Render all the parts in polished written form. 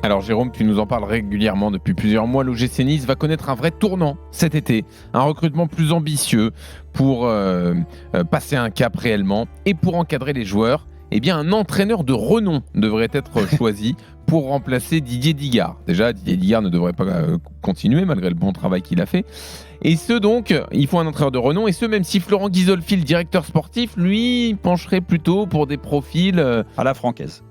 Alors Jérôme, tu nous en parles régulièrement depuis plusieurs mois. L'OGC Nice va connaître un vrai tournant cet été. Un recrutement plus ambitieux pour passer un cap réellement et pour encadrer les joueurs. Eh bien, un entraîneur de renom devrait être choisi pour remplacer Didier Digard. Déjà, Didier Digard ne devrait pas continuer malgré le bon travail qu'il a fait. Et ce donc, il faut un entraîneur de renom. Et ce, même si Florent Ghisolfi, le directeur sportif, lui, pencherait plutôt pour des profils... à la Francaise.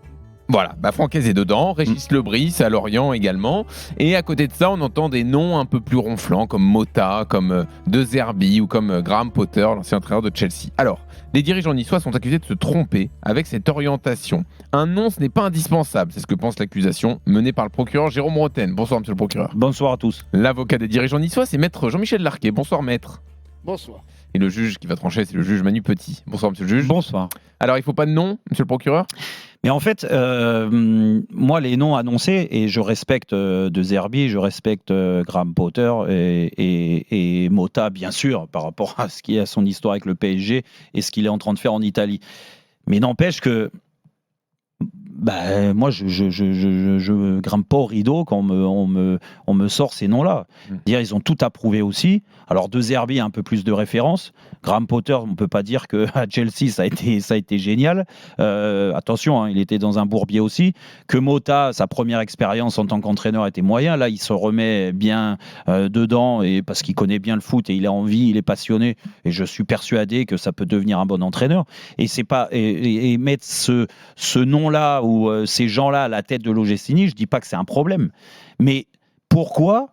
Voilà, Francaise est dedans, Régis Lebris à Lorient également. Et à côté de ça, on entend des noms un peu plus ronflants comme Mota, comme De Zerbi ou comme Graham Potter, l'ancien entraîneur de Chelsea. Alors, les dirigeants niçois sont accusés de se tromper avec cette orientation. Un nom, ce n'est pas indispensable, c'est ce que pense l'accusation menée par le procureur Jérôme Roten. Bonsoir, monsieur le procureur. Bonsoir à tous. L'avocat des dirigeants niçois, c'est maître Jean-Michel Larquet. Bonsoir, maître. Bonsoir. Et le juge qui va trancher, c'est le juge Manu Petit. Bonsoir, monsieur le juge. Bonsoir. Alors, il ne faut pas de nom, monsieur le procureur ? Mais en fait, moi, les noms annoncés, et je respecte De Zerbi, je respecte Graham Potter et Mota, bien sûr, par rapport à ce qui est à son histoire avec le PSG et ce qu'il est en train de faire en Italie. Mais n'empêche que moi, je grimpe pas au rideau quand on me sort ces noms-là. Dire, ils ont tout approuvé aussi. Alors, De Zerbi a un peu plus de références. Graham Potter, on ne peut pas dire qu'à Chelsea, ça a été génial. Attention, hein, il était dans un bourbier aussi. Que Mota, sa première expérience en tant qu'entraîneur était moyen. Là, il se remet bien dedans et parce qu'il connaît bien le foot et il a envie, il est passionné. Et je suis persuadé que ça peut devenir un bon entraîneur. Et c'est pas et mettre ce nom-là ou ces gens-là à la tête de l'OGC Nice, je dis pas que c'est un problème. Mais pourquoi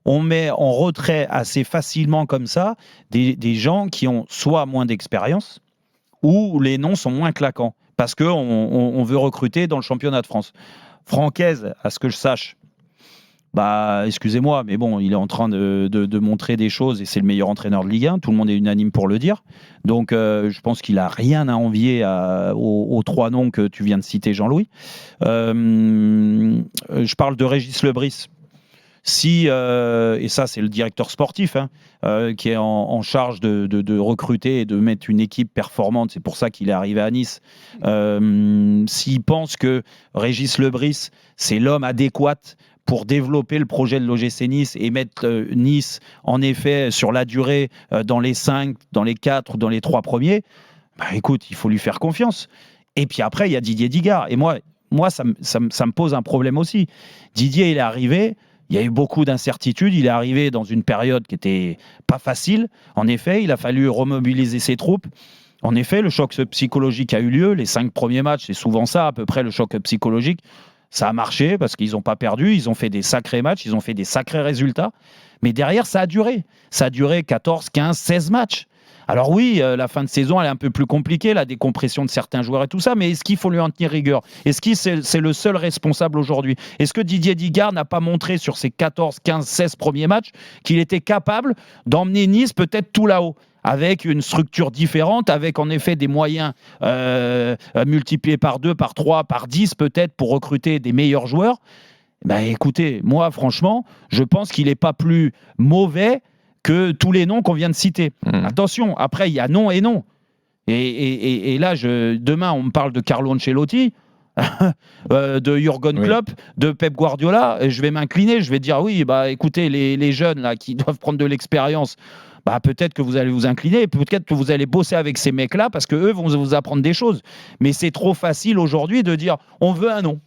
on met en retrait assez facilement comme ça des gens qui ont soit moins d'expérience ou les noms sont moins claquants parce qu'on veut recruter dans le championnat de France. Francaise, à ce que je sache, excusez-moi, mais bon, il est en train de montrer des choses et c'est le meilleur entraîneur de Ligue 1. Tout le monde est unanime pour le dire. Donc, je pense qu'il n'a rien à envier aux trois noms que tu viens de citer, Jean-Louis. Je parle de Régis Lebris. Et ça c'est le directeur sportif qui est en charge de recruter et de mettre une équipe performante, c'est pour ça qu'il est arrivé à Nice. S'il pense que Régis Lebris c'est l'homme adéquat pour développer le projet de l'OGC Nice et mettre Nice en effet sur la durée dans les 5, dans les 4 ou dans les 3 premiers, écoute, il faut lui faire confiance. Et puis après il y a Didier Digard et moi ça me pose un problème aussi. Didier il est arrivé, il y a eu beaucoup d'incertitudes. Il est arrivé dans une période qui n'était pas facile. En effet, il a fallu remobiliser ses troupes. En effet, le choc psychologique a eu lieu. Les 5 premiers matchs, c'est souvent ça, à peu près, le choc psychologique. Ça a marché parce qu'ils n'ont pas perdu. Ils ont fait des sacrés matchs. Ils ont fait des sacrés résultats. Mais derrière, ça a duré. Ça a duré 14, 15, 16 matchs. Alors oui, la fin de saison, elle est un peu plus compliquée, la décompression de certains joueurs et tout ça, mais est-ce qu'il faut lui en tenir rigueur ? Est-ce que c'est le seul responsable aujourd'hui ? Est-ce que Didier Digard n'a pas montré sur ses 14, 15, 16 premiers matchs qu'il était capable d'emmener Nice peut-être tout là-haut ? Avec une structure différente, avec en effet des moyens multipliés par 2, par 3, par 10 peut-être pour recruter des meilleurs joueurs. Écoutez, moi franchement, je pense qu'il n'est pas plus mauvais que tous les noms qu'on vient de citer. Attention, après, il y a non et non. Et là, demain, on me parle de Carlo Ancelotti, de Jürgen Klopp, de Pep Guardiola, et je vais m'incliner, je vais dire, oui, écoutez, les jeunes là, qui doivent prendre de l'expérience, peut-être que vous allez vous incliner, peut-être que vous allez bosser avec ces mecs-là, parce qu'eux vont vous apprendre des choses. Mais c'est trop facile aujourd'hui de dire, on veut un nom.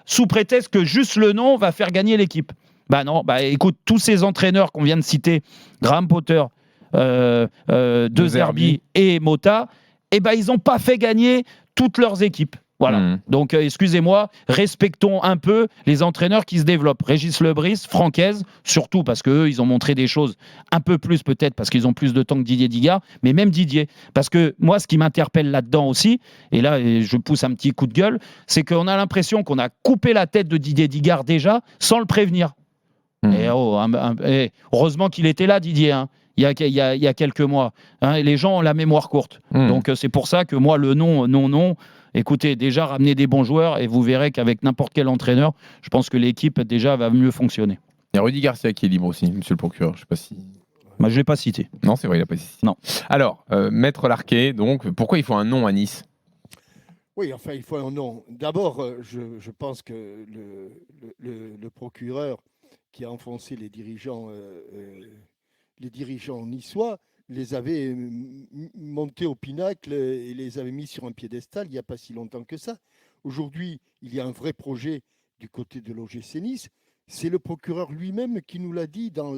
Sous prétexte que juste le nom va faire gagner l'équipe. Non, écoute, tous ces entraîneurs qu'on vient de citer, Graham Potter, De Zerbi et Mota, ils n'ont pas fait gagner toutes leurs équipes. Voilà. Donc, excusez-moi, respectons un peu les entraîneurs qui se développent. Régis Lebris, Francaise, surtout parce qu'eux, ils ont montré des choses un peu plus peut-être parce qu'ils ont plus de temps que Didier Digard, mais même Didier. Parce que moi, ce qui m'interpelle là-dedans aussi, et là, je pousse un petit coup de gueule, c'est qu'on a l'impression qu'on a coupé la tête de Didier Digard déjà sans le prévenir. Heureusement qu'il était là, Didier, il y a quelques mois. Les gens ont la mémoire courte. Donc c'est pour ça que moi, le non, écoutez, déjà ramenez des bons joueurs et vous verrez qu'avec n'importe quel entraîneur, je pense que l'équipe déjà va mieux fonctionner. Il y a Rudy Garcia qui est libre aussi, monsieur le procureur. Je sais pas si... je ne l'ai pas cité. Non, c'est vrai, il n'a pas cité. Non. Alors, Maître Larquet, donc, pourquoi il faut un nom à Nice ? Oui, enfin, il faut un nom. D'abord, je pense que le procureur qui a enfoncé les dirigeants niçois les avait montés au pinacle et les avait mis sur un piédestal il n'y a pas si longtemps que ça. Aujourd'hui, il y a un vrai projet du côté de l'OGC Nice. C'est le procureur lui-même qui nous l'a dit dans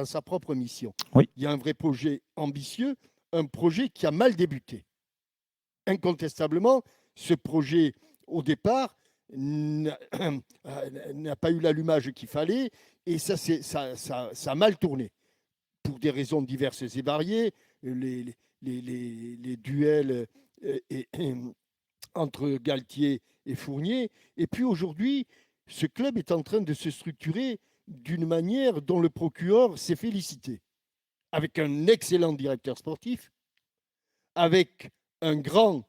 sa propre mission. Oui. Il y a un vrai projet ambitieux, un projet qui a mal débuté. Incontestablement, ce projet, au départ, n'a pas eu l'allumage qu'il fallait et ça a mal tourné pour des raisons diverses et variées. Les duels entre Galtier et Fournier. Et puis aujourd'hui, ce club est en train de se structurer d'une manière dont le procureur s'est félicité. Avec un excellent directeur sportif, avec un grand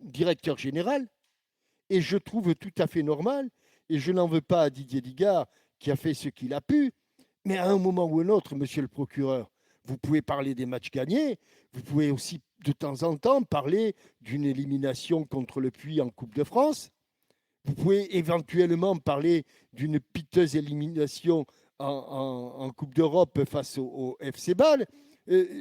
directeur général, et je trouve tout à fait normal, et je n'en veux pas à Didier Digard qui a fait ce qu'il a pu, mais à un moment ou un autre, monsieur le procureur, vous pouvez parler des matchs gagnés, vous pouvez aussi de temps en temps parler d'une élimination contre le Puy en Coupe de France, vous pouvez éventuellement parler d'une piteuse élimination en Coupe d'Europe face au FC Bâle.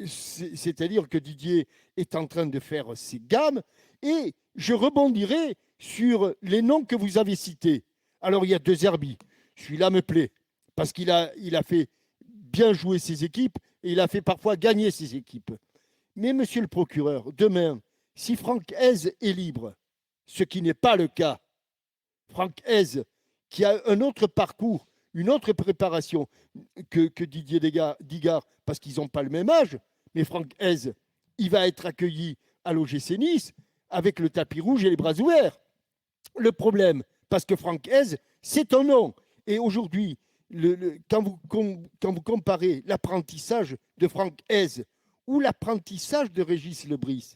C'est-à-dire que Didier est en train de faire ses gammes. Et je rebondirai sur les noms que vous avez cités. Alors, il y a De Zerbi. Celui-là me plaît parce qu'il a fait bien jouer ses équipes et il a fait parfois gagner ses équipes. Mais, monsieur le procureur, demain, si Franck Hez est libre, ce qui n'est pas le cas, Franck Hez, qui a un autre parcours, une autre préparation que Didier Digard, parce qu'ils n'ont pas le même âge, mais Franck Hez, il va être accueilli à l'OGC Nice avec le tapis rouge et les bras ouverts. Le problème, parce que Franck Hez, c'est un nom. Et aujourd'hui, quand vous comparez l'apprentissage de Franck Hez ou l'apprentissage de Régis Lebris,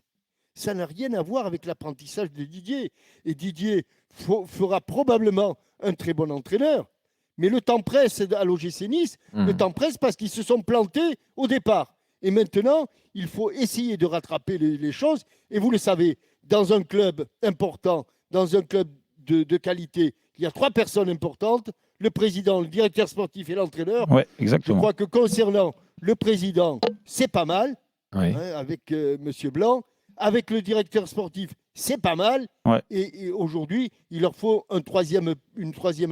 ça n'a rien à voir avec l'apprentissage de Didier. Et Didier fera probablement un très bon entraîneur. Mais le temps presse à l'OGC Nice, le temps presse parce qu'ils se sont plantés au départ. Et maintenant, il faut essayer de rattraper les choses. Et vous le savez, dans un club important, dans un club de qualité, il y a 3 personnes importantes, le président, le directeur sportif et l'entraîneur. Ouais, exactement. Je crois que concernant le président, c'est pas mal, Oui. avec M. Blanc. Avec le directeur sportif, c'est pas mal. Ouais. Et aujourd'hui, il leur faut une troisième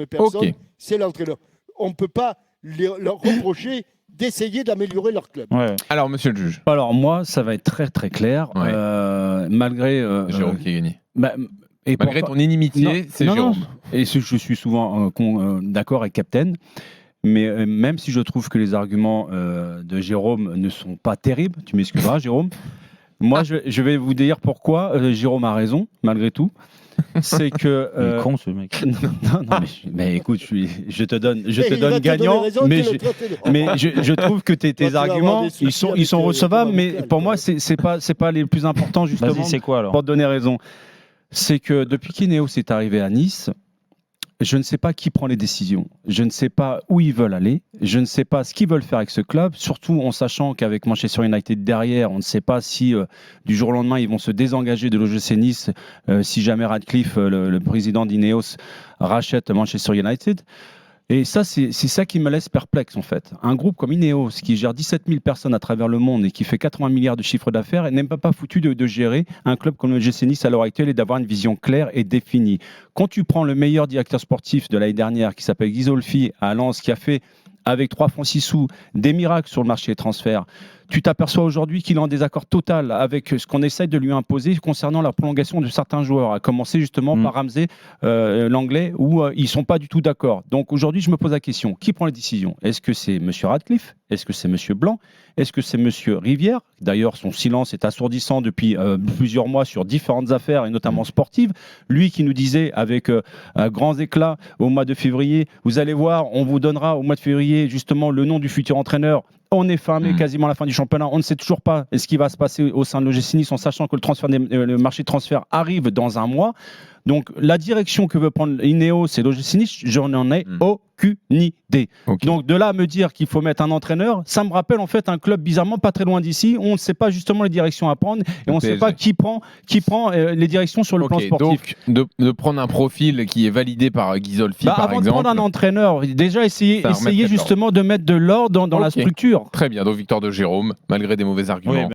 personne, Ok. c'est l'entraîneur. On ne peut pas leur reprocher d'essayer d'améliorer leur club. Ouais. Alors, monsieur le juge, Alors moi, ça va être très très clair. Ouais. Malgré Jérôme qui a gagné. et Malgré pourquoi- ton inimitié, Non, c'est non, Jérôme. non. Et je suis souvent d'accord avec Captain. Mais même si je trouve que les arguments de Jérôme ne sont pas terribles, tu m'excuseras, Jérôme. Moi, je vais vous dire pourquoi Jérôme a raison, malgré tout. C'est que. Il est con, ce mec. non, mais écoute, je te donne Et il va gagnant, te donner raison, mais tu le traites de- mais je trouve que tes vas avoir arguments, des soucis ils sont avec, recevables, ton mais avocat, pour moi, toi. c'est pas les plus importants, justement, Vas-y, c'est quoi alors? pour te donner raison. C'est que depuis qu'Ineos est arrivé à Nice, je ne sais pas qui prend les décisions. Je ne sais pas où ils veulent aller. Je ne sais pas ce qu'ils veulent faire avec ce club, surtout en sachant qu'avec Manchester United derrière, on ne sait pas si du jour au lendemain, ils vont se désengager de l'OGC Nice si jamais Radcliffe, le président d'Ineos, rachète Manchester United. Et ça, c'est ça qui me laisse perplexe, en fait. Un groupe comme Ineos, qui gère 17 000 personnes à travers le monde et qui fait 80 milliards de chiffre d'affaires, n'est même pas foutu de gérer un club comme le GC Nice à l'heure actuelle et d'avoir une vision claire et définie. Quand tu prends le meilleur directeur sportif de l'année dernière, qui s'appelle Guy Zolfi, à Lens, qui a fait, avec 3 francs 6 sous, des miracles sur le marché des transferts, tu t'aperçois aujourd'hui qu'il est en désaccord total avec ce qu'on essaye de lui imposer concernant la prolongation de certains joueurs, à commencer justement par Ramsey, l'anglais, où ils ne sont pas du tout d'accord. Donc aujourd'hui, je me pose la question, qui prend les décisions? Est-ce que c'est M. Radcliffe? Est-ce que c'est M. Blanc? Est-ce que c'est M. Rivière? D'ailleurs, son silence est assourdissant depuis plusieurs mois sur différentes affaires, et notamment sportives. Lui qui nous disait avec grands éclats au mois de février, vous allez voir, on vous donnera au mois de février justement le nom du futur entraîneur. On est fermé quasiment à la fin du championnat. On ne sait toujours pas ce qui va se passer au sein de l'OGC Nice en sachant que le marché de transfert arrive dans un mois. Donc la direction que veut prendre Ineos et l'OGC Nice, je n'en ai aucune idée. Ok. Donc de là à me dire qu'il faut mettre un entraîneur, ça me rappelle en fait un club bizarrement pas très loin d'ici, où on ne sait pas justement les directions à prendre et on ne sait PSG. pas qui prend les directions sur le plan Ok, sportif. donc de prendre un profil qui est validé par Ghisolfi, par Avant de exemple. prendre un entraîneur, déjà essayer Ça remettrait de l'ordre. justement de mettre de l'ordre dans la Ok. structure. Très bien, donc Victor de Jérôme, malgré des mauvais arguments. Oui,